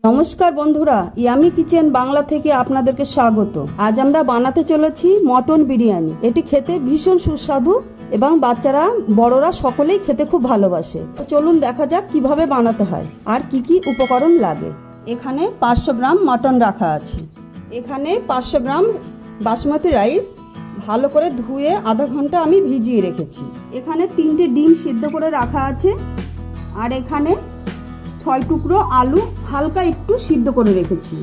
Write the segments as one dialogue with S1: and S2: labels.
S1: নমস্কার বন্ধুরা, yummy kitchen Bangla থেকে আপনাদেরকে স্বাগত। আজ আমরা বানাতে চলেছি মটন বিরিয়ানি। এটি খেতে ভীষণ সুস্বাদু এবং বাচ্চারা বড়রা সকলেই খেতে খুব ভালোবাসে। চলুন দেখা যাক কিভাবে বানাতে হয় আর কি কি উপকরণ লাগে। এখানে 500 গ্রাম মটন রাখা আছে। এখানে 500 গ্রাম বাসমতি রাইস ভালো করে ধুয়ে আধা ঘন্টা আমি ভিজিয়ে রেখেছি। এখানে 3টে ডিম সিদ্ধ করে রাখা আছে। আর এখানে 6 টুকরো আলু হালকা একটু সিদ্ধ করে রেখেছি।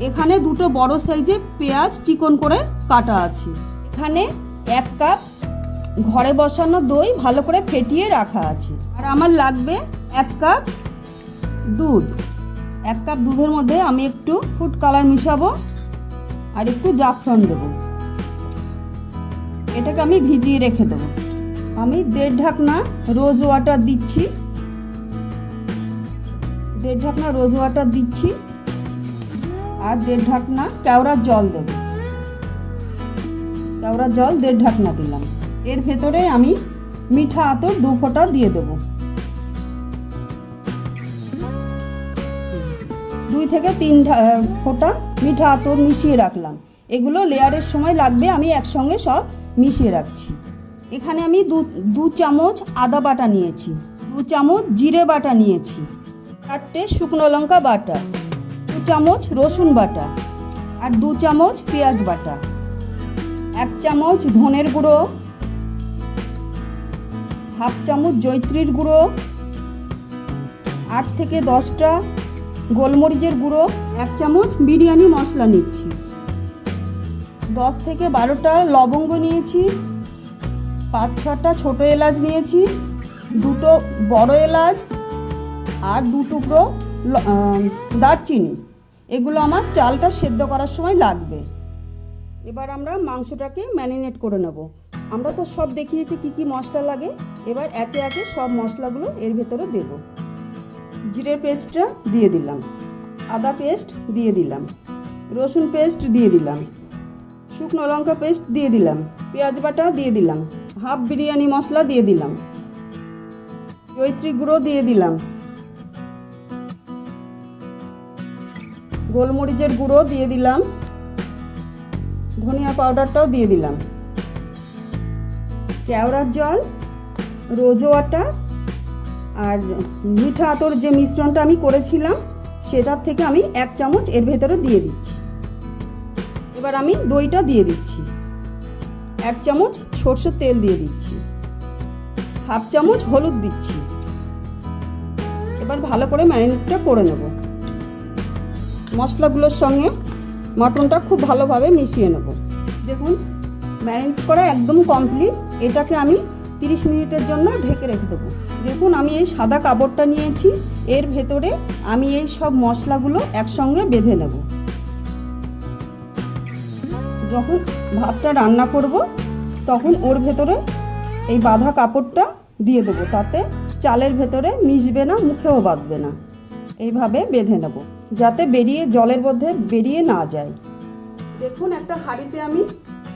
S1: এখানে 2টো বড় সাইজের পেঁয়াজ চিকন করে কাটা আছে। এখানে 1 কাপ ঘরে বসানো দই ভালো করে ফেটিয়ে রাখা আছে। আর আমার লাগবে 1 কাপ দুধ। 1 কাপ দুধের মধ্যে আমি একটু ফুড কালার মিশাবো আর একটু জাফরান দেবো। এটাকে আমি ভিজিয়ে রেখে দেবো। আমি 1.5 ঢাকনা রোজ ওয়াটার দিচ্ছি। 1.5 ঢাকনা রোজ ওয়াটার দিচ্ছি আর 1.5 ঢাকনা কেওড়ার জল দেব। কেওড়ার জল 1.5 ঢাকনা দিলাম। এর ভেতরে আমি মিঠা আতর 2 ফোঁটা দিয়ে দেব। 2 থেকে 3 ফোঁটা মিঠা আতর মিশিয়ে রাখলাম। এগুলো লেয়ারের সময় লাগবে, আমি একসঙ্গে সব মিশিয়ে রাখছি। এখানে আমি 2 চামচ আদা বাটা নিয়েছি, 2 চামচ জিরে বাটা নিয়েছি, 4টে শুকনো লঙ্কা বাটা, 2 চামচ রসুন বাটা আর 2 চামচ পেঁয়াজ বাটা, 1 চামচ ধনের গুঁড়ো, হাফ চামচ জয়িত্রীর গুঁড়ো, 8 থেকে 10টা গোলমরিচের গুঁড়ো, 1 চামচ বিরিয়ানি মশলা নিচ্ছি, 10 থেকে 12টা লবঙ্গ নিয়েছি, 5-6টা ছোটো এলাচ নিয়েছি, 2টো বড় এলাচ আর 2 টুকরো দারচিনি। এগুলো আমার চালটা সেদ্ধ করার সময় লাগবে। এবার আমরা মাংসটাকে ম্যারিনেট করে নেব। আমরা তো সব দেখিয়েছি কি কি মশলা লাগে। এবার একে একে সব মশলাগুলো এর ভেতরে দেব। জিরের পেস্টটা দিয়ে দিলাম, আদা পেস্ট দিয়ে দিলাম, রসুন পেস্ট দিয়ে দিলাম, শুকনো লঙ্কা পেস্ট দিয়ে দিলাম, পেঁয়াজ বাটা দিয়ে দিলাম, হাফ বিরিয়ানি মশলা দিয়ে দিলাম, জয়িত্রী গুঁড়ো দিয়ে দিলাম, গোলমরিচের গুঁড়ো দিয়ে দিলাম, ধনিয়া পাউডারটাও দিয়ে দিলাম, কেওড়ার জল, রোজ ওয়াটার আর মিঠা আতর যে মিশ্রণটা আমি করেছিলাম সেটার থেকে আমি 1 চামচ এর ভেতরে দিয়ে দিচ্ছি। এবার আমি দইটা দিয়ে দিচ্ছি, 1 চামচ সরষের তেল দিয়ে দিচ্ছি, হাফ চামচ হলুদ দিচ্ছি। এবার ভালো করে ম্যারিনেটটা করে নেব। মশলাগুলোর সঙ্গে মটনটা খুব ভালোভাবে মিশিয়ে নেব। দেখুন ম্যারিনেট করা একদম কমপ্লিট। এটাকে আমি 30 মিনিটের জন্য ঢেকে রেখে দেবো। দেখুন আমি এই সাদা কাপড়টা নিয়েছি, এর ভেতরে আমি এই সব মশলাগুলো একসঙ্গে বেঁধে নেব। যখন ভাতটা রান্না করব তখন ওর ভেতরে এই বাঁধা কাপড়টা দিয়ে দেবো, তাতে চালের ভেতরে মিশবে না, মুখেও বাঁধবে না। এইভাবে বেঁধে নেব যাতে জলের মধ্যে বেরিয়ে না যায়। দেখুন একটা হাঁড়িতে আমি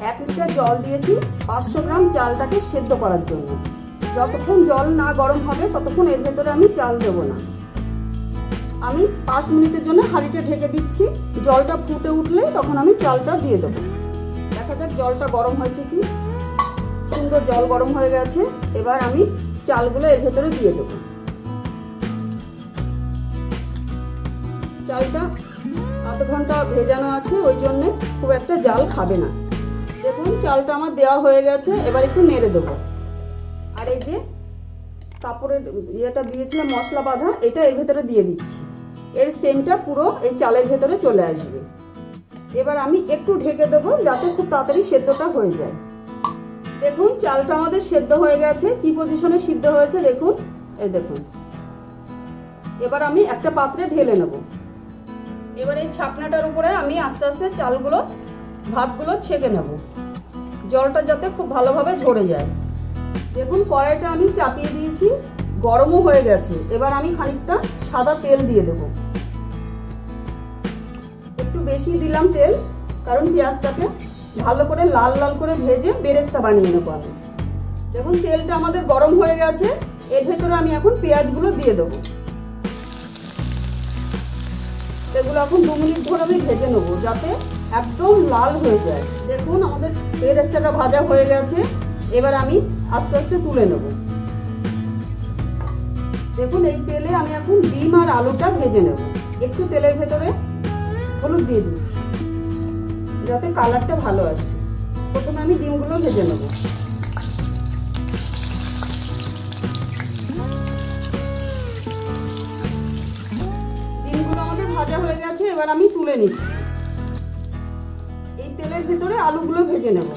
S1: 1 লিটার জল দিয়েছি 500 গ্রাম চালটাকে সেদ্ধ করার জন্য। যতক্ষণ জল না গরম হবে ততক্ষণ এর ভেতরে আমি চাল দেব না। আমি 5 মিনিটের জন্য হাঁড়িটা ঢেকে দিচ্ছি। জলটা ফুটে উঠলে তখন আমি চালটা দিয়ে দেবো। দেখা যাক জলটা গরম হয়েছে কি। সুন্দর জল গরম হয়ে গেছে। এবার আমি চালগুলো এর ভেতরে দিয়ে দেবো। চালটা আধ ঘন্টা ভেজানো আছে, ওই জন্যে খুব একটা জাল খাবে না। দেখুন চালটা আমার দেওয়া হয়ে গেছে। এবার একটু নেড়ে দেবো। আর এই যে কাপড়ের ইয়েটা দিয়েছিলাম মশলা বাঁধা, এটা এর ভেতরে দিয়ে দিচ্ছি। এর সেন্টটা পুরো এই চালের ভেতরে চলে আসবে। এবার আমি একটু ঢেকে দেবো যাতে খুব তাড়াতাড়ি সেদ্ধটা হয়ে যায়। দেখুন চালটা আমাদের সেদ্ধ হয়ে গেছে। কি পজিশনে সিদ্ধ হয়েছে দেখুন, এই দেখুন। এবার আমি একটা পাত্রে ঢেলে নেব। এবার এই ছাকনাটার উপরে আমি আস্তে আস্তে ভাতগুলো ছেঁকে নেব, জলটা যাতে খুব ভালোভাবে ঝরে যায়। দেখুন কড়াইটা আমি চাপিয়ে দিয়েছি, গরমও হয়ে গেছে। এবার আমি খানিকটা সাদা তেল দিয়ে দেব। একটু বেশি দিলাম তেল, কারণ পেঁয়াজটাকে ভালো করে লাল লাল করে ভেজে বেরেস্তা বানিয়ে নেবো আমি। দেখুন তেলটা আমাদের গরম হয়ে গেছে। এর ভেতরে আমি এখন পেঁয়াজগুলো দিয়ে দেবো। এগুলো এখন 2 মিনিট ধরে আমি ভেজে নেবো যাতে একদম লাল হয়ে যায়। দেখুন আমাদের বেরেস্তাটা ভাজা হয়ে গেছে, এবার আমি আস্তে আস্তে তুলে নেব। দেখুন এই তেলে আমি এখন ডিম আর আলুটা ভেজে নেব। একটু তেলের ভেতরে হলুদ দিয়ে দিচ্ছি যাতে কালারটা ভালো আসে। প্রথমে আমি ডিমগুলো ভেজে নেব। ডিমগুলো আমাদের ভাজা হয়ে গেছে, এবার আমি তুলে নিচ্ছি। এই তেলের ভেতরে আলুগুলো ভেজে নেব।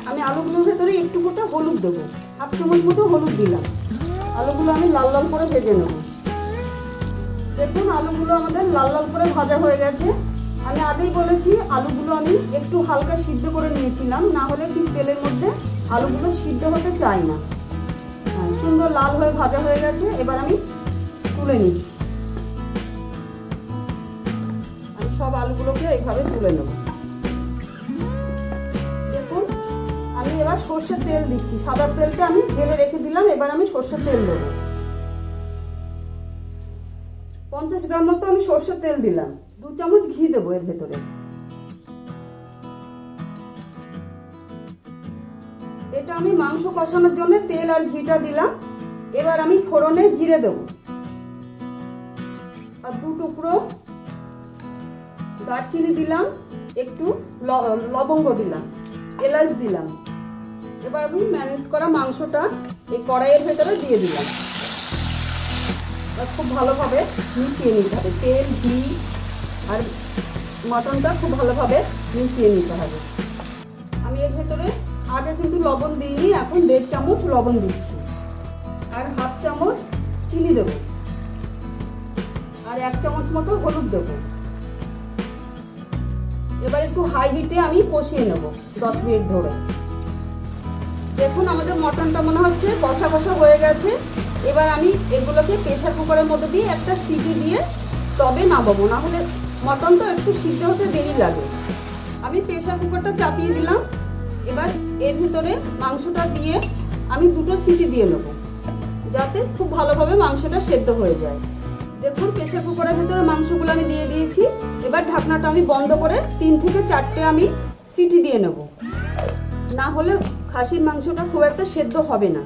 S1: আমি আলুগুলোর ভেতরে একটু ফোঁটা হলুদ দেবো, 1/2 চামচ মতো হলুদ দিলাম। আলুগুলো আমি লাল লাল করে ভেজে নেব। দেখুন আলুগুলো আমাদের লাল লাল করে ভাজা হয়ে গেছে। আমি আগেই বলেছি আলুগুলো আমি একটু হালকা সিদ্ধ করে নিয়েছিলাম, না হলে ঠিক তেলের মধ্যে আলুগুলো সিদ্ধ হতে চায় না। সুন্দর লাল হয়ে ভাজা হয়ে গেছে, এবার আমি তুলে নিচ্ছি। আমি সব আলুগুলোকে এইভাবে তুলে নেব। দেখুন আমি এবার সর্ষের তেল দিচ্ছি। সাদা তেলটা আমি ঢেলে রেখে দিলাম, এবার আমি সর্ষের তেল দেবো। 50 গ্রাম মতো আমি সর্ষের তেল দিলাম। 2 চামচ ঘি দেবো এর ভেতরে। এটা আমি মাংস কষানোর জন্য তেল আর ঘিটা দিলাম। এবার আমি ফোড়নে জিরে দেবো আর 2 টুকরো দারচিনি দিলাম, একটু লবঙ্গ দিলাম, এলাচ দিলাম। এবার আমি ম্যারিনেট করা মাংসটা এই কড়াইয়ের ভেতরে দিয়ে দিলাম। খুব ভালোভাবে মিশিয়ে নিতে হবে। তেল, ঘি আর মটনটা খুব ভালোভাবে মিশিয়ে নিতে হবে। আমি এর ভেতরে আগে কিন্তু লবণ দিইনি, এখন 1.5 চামচ লবণ দিচ্ছি আর 1/2 চামচ চিনি দেবো আর 1 চামচ মতো হলুদ দেবো। এবার একটু হাই হিটে আমি কষিয়ে নেব 10 মিনিট ধরে। দেখুন আমাদের মটনটা মনে হচ্ছে কষা কষা হয়ে গেছে। এবার আমি এগুলোকে প্রেসার কুকারের মধ্যে দিয়ে একটা সিটি দিয়ে তবে নামাবো, না হলে মটন তো একটু সিদ্ধ হতে দেরি লাগে। আমি প্রেসার কুকারটা চাপিয়ে দিলাম। এবার এর ভিতরে মাংসটা দিয়ে আমি 2টো সিটি দিয়ে নেব যাতে খুব ভালোভাবে মাংসটা সেদ্ধ হয়ে যায়। দেখুন প্রেসার কুকারের ভিতরে মাংসগুলো আমি দিয়ে দিয়েছি। এবার ঢাকনাটা আমি বন্ধ করে 3 থেকে 4টে আমি সিটি দিয়ে নেব, না হলে খাসির মাংসটা খুব একটা সেদ্ধ হবে না।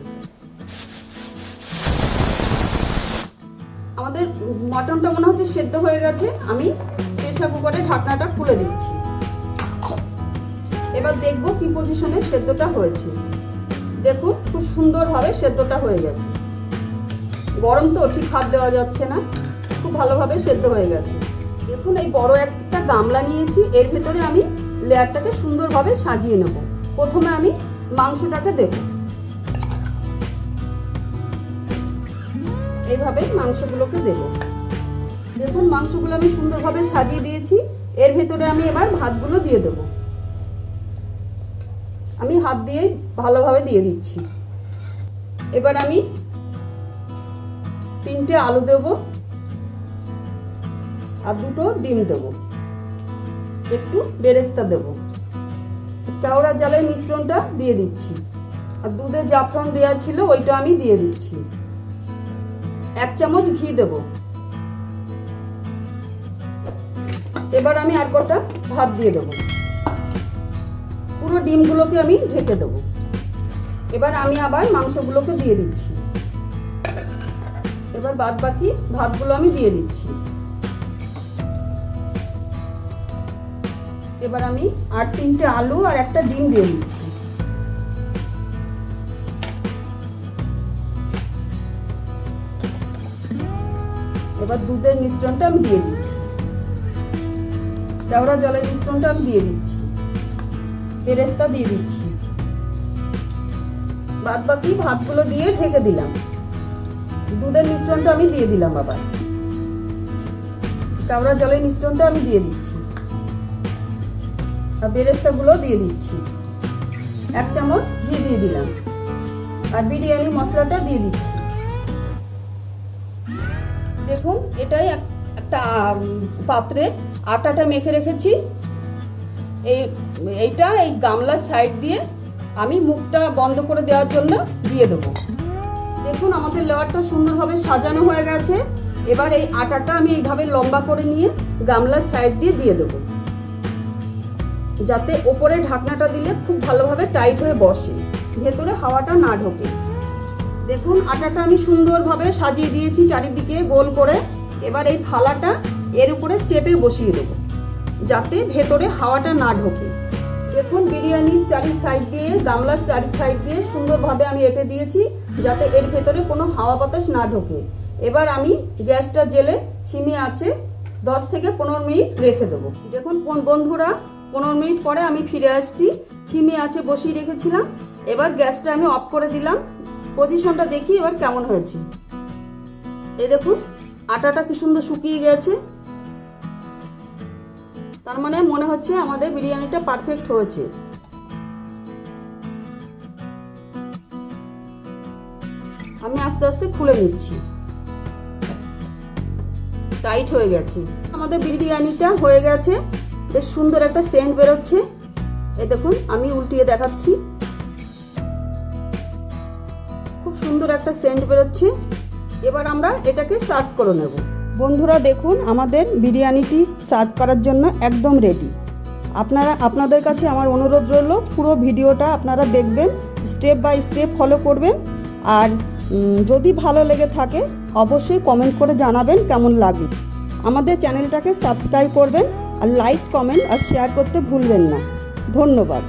S1: আমাদের মটনটা মনে হচ্ছে সেদ্ধ হয়ে গেছে। আমি প্রেসার কুকারে ঢাকনাটা খুলে দিচ্ছি। এবার দেখব কি পজিশনে সেদ্ধটা হয়েছে। দেখুন খুব সুন্দরভাবে সেদ্ধটা হয়ে গেছে। গরম তো ঠিক হাত দেওয়া যাচ্ছে না, খুব ভালোভাবে সেদ্ধ হয়ে গেছে। দেখুন এই বড় একটা গামলা নিয়েছি, এর ভেতরে আমি লেয়ারটাকে সুন্দরভাবে সাজিয়ে নেব। প্রথমে আমি মাংসটাকে দেব, এইভাবে মাংসগুলোকে দেব। দেখুন মাংসগুলো আমি সুন্দরভাবে সাজিয়ে দিয়েছি। এর ভেতরে আমি এবার ভাতগুলো দিয়ে দেব। আমি হাত দিয়ে ভালোভাবে দিয়ে দিচ্ছি। এবার আমি 3টে আলু দেব আর 2টো ডিম দেব, একটু বেরেস্তা দেব। কেওড়া জলের মিশ্রণটা দিয়ে দিচ্ছি আর দুধে জাফরান দেওয়া ছিল ওইটা আমি দিয়ে দিচ্ছি। 1 চামচ ঘি দেব। এবার আমি আর কটা ভাত দিয়ে দেব। পুরো ডিমগুলোকে আমি ঢেকে দেব। এবার আমি আবার মাংসগুলোকে দিয়ে দিচ্ছি। এবার বাদ বাকি ভাতগুলো আমি দিয়ে দিচ্ছি। এবার আমি আর 3টে আলু আর একটা ডিম দিয়ে দিচ্ছি। এবার দুধের মিশ্রণটা আমি দিয়ে দিচ্ছি, কেওড়া জলের মিশ্রণটা আমি দিয়ে দিচ্ছি, বেরেস্তা দিয়ে দিচ্ছি। বাদ বাকি ভাতগুলো দিয়ে ঢেকে দিলাম। দুধের মিশ্রণটা আমি দিয়ে দিলাম, আবার কেওড়া জলের মিশ্রণটা আমি দিয়ে দিচ্ছি আর বেরেস্তাগুলো দিয়ে দিচ্ছি। 1 চামচ ঘি দিয়ে দিলাম আর বিরিয়ানি মশলাটা দিয়ে দিচ্ছি। দেখুন এটাই একটা পাত্রে আটাটা মেখে রেখেছি। এইটা এই গামলার সাইড দিয়ে আমি মুখটা বন্ধ করে দেওয়ার জন্য দিয়ে দেবো। দেখুন আমাদের লেয়ারটা সুন্দরভাবে সাজানো হয়ে গেছে। এবার এই আটাটা আমি এইভাবে লম্বা করে নিয়ে গামলার সাইড দিয়ে দেবো, যাতে ওপরে ঢাকনাটা দিলে খুব ভালোভাবে টাইট হয়ে বসে, ভেতরে হাওয়াটা না ঢোকে। দেখুন আটাটা আমি সুন্দরভাবে সাজিয়ে দিয়েছি চারিদিকে গোল করে। এবার এই থালাটা এর উপরে চেপে বসিয়ে দেবো, যাতে ভেতরে হাওয়াটা না ঢোকে। দেখুন বিরিয়ানির চারি সাইড দিয়ে, গামলার চারি সাইড দিয়ে সুন্দরভাবে আমি এঁটে দিয়েছি, যাতে এর ভেতরে কোনো হাওয়া বাতাস না ঢোকে। এবার আমি গ্যাসটা জেলে সিমে আছে 10 থেকে 15 মিনিট রেখে দেবো। দেখুন বন্ধুরা, 15 মিনিট পরে আমি ফিরে আসছি। সিমে আছে বসিয়ে রেখেছিলাম। এবার গ্যাসটা আমি অফ করে দিলাম। পজিশনটা দেখি এবার কেমন হয়েছে। এই দেখুন আটাটা কি সুন্দর শুকিয়ে গেছে, তার মানে মনে হচ্ছে আমাদের বিরিয়ানিটা পারফেক্ট হয়েছে। আমি আস্তে আস্তে খুলে নিচ্ছি। টাইট হয়ে গেছে। আমাদের বিরিয়ানিটা হয়ে গেছে, বেশ সুন্দর একটা সেন্ট বেরোচ্ছে। এই দেখুন আমি উল্টিয়ে দেখাচ্ছি, খুব সুন্দর একটা সেন্ট বেরোচ্ছে। এবার আমরা এটাকে সার্ভ করে নেব। বন্ধুরা দেখুন আমাদের বিরিয়ানিটি সার্ভ করার জন্য একদম রেডি। আপনাদের কাছে আমার অনুরোধ রইল, পুরো ভিডিওটা আপনারা দেখবেন, স্টেপ বাই স্টেপ ফলো করবেন। আর যদি ভালো লেগে থাকে অবশ্যই কমেন্ট করে জানাবেন কেমন লাগলো। আমাদের চ্যানেলটাকে সাবস্ক্রাইব করবেন, আর লাইক, কমেন্ট আর শেয়ার করতে ভুলবেন না। ধন্যবাদ।